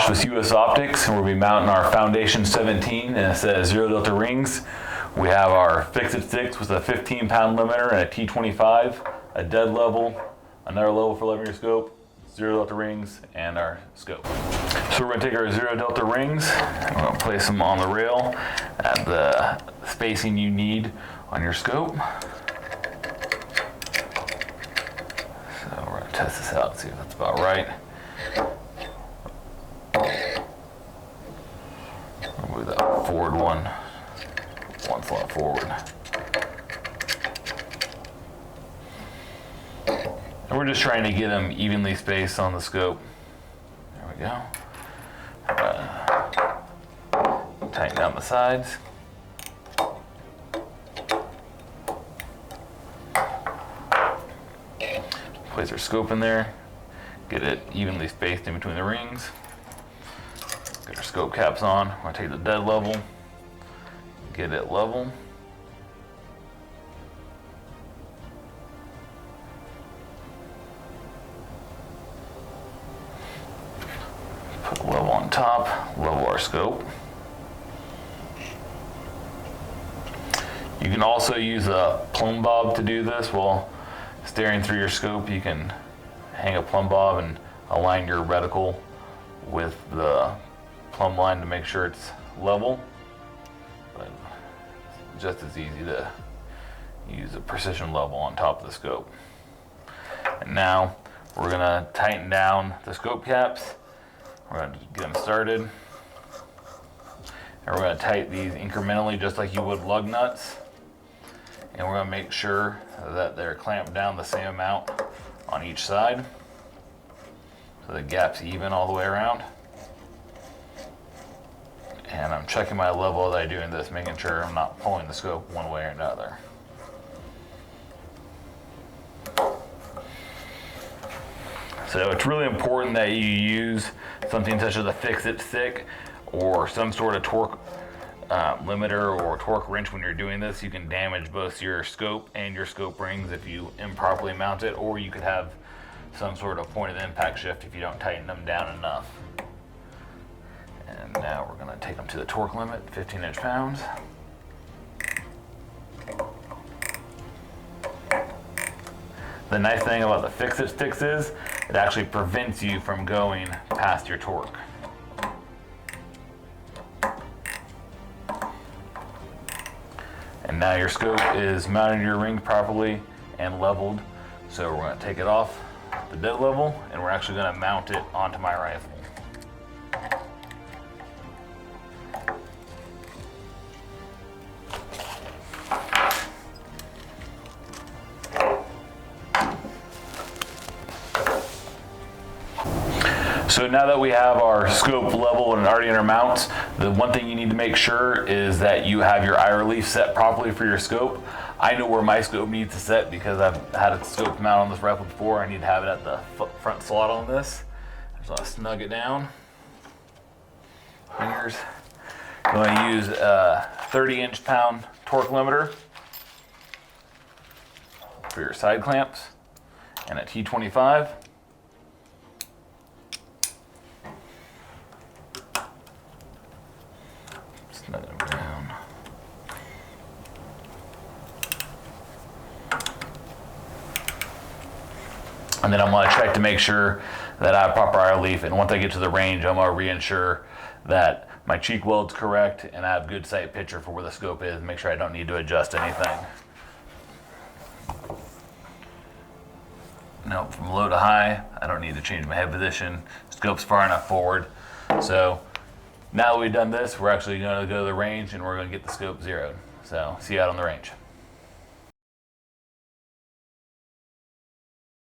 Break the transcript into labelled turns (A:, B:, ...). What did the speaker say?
A: Bosch with US Optics, and we'll be mounting our Foundation 17 and a set of zero delta rings. We have our Fix-It 6 with a 15-pound limiter and a T25, a dead level, another level for leveling your scope, zero delta rings, and our scope. So we're going to take our zero delta rings, and we're going to place them on the rail at the spacing you need on your scope. So we're going to test this out, see if that's about right. I'll move that forward one slot forward. And we're just trying to get them evenly spaced on the scope. There we go. Tighten down the sides. Place our scope in there. Get it evenly spaced in between the rings. Get our scope caps on. I'm going to take the dead level. Get it level. Put the level on top, level our scope. You can also use a plumb bob to do this. While staring through your scope, you can hang a plumb bob and align your reticle with the plumb line to make sure it's level. But it's just as easy to use a precision level on top of the scope. And now we're going to tighten down the scope caps. We're going to get them started. And we're going to tighten these incrementally just like you would lug nuts. And we're going to make sure that they're clamped down the same amount on each side, so the gap's even all the way around. And I'm checking my level as I'm doing this, making sure I'm not pulling the scope one way or another. So it's really important that you use something such as a Fix-It stick or some sort of torque limiter or torque wrench when you're doing this. You can damage both your scope and your scope rings if you improperly mount it, or you could have some sort of point of impact shift if you don't tighten them down enough. And now we're going to take them to the torque limit, 15 inch-pounds. The nice thing about the Fix-It sticks is it actually prevents you from going past your torque. And now your scope is mounted in your ring properly and leveled. So we're going to take it off the dead level and we're actually going to mount it onto my rifle. So now that we have our scope level and already in our mounts, the one thing you need to make sure is that you have your eye relief set properly for your scope. I know where my scope needs to set because I've had a scope mount on this rifle before. I need to have it at the front slot on this. So I'll snug it down. Fingers. I'm going to use a 30 inch-pound torque limiter for your side clamps and a T25. Snug them down. And then I'm going to check to make sure that I have proper eye relief, and once I get to the range, I'm going to reinsure that my cheek weld's correct and I have good sight picture for where the scope is, make sure I don't need to adjust anything. Now from low to high, I don't need to change my head position. Scope's far enough forward. So now that we've done this, we're actually going to go to the range and we're going to get the scope zeroed. So see you out on the range.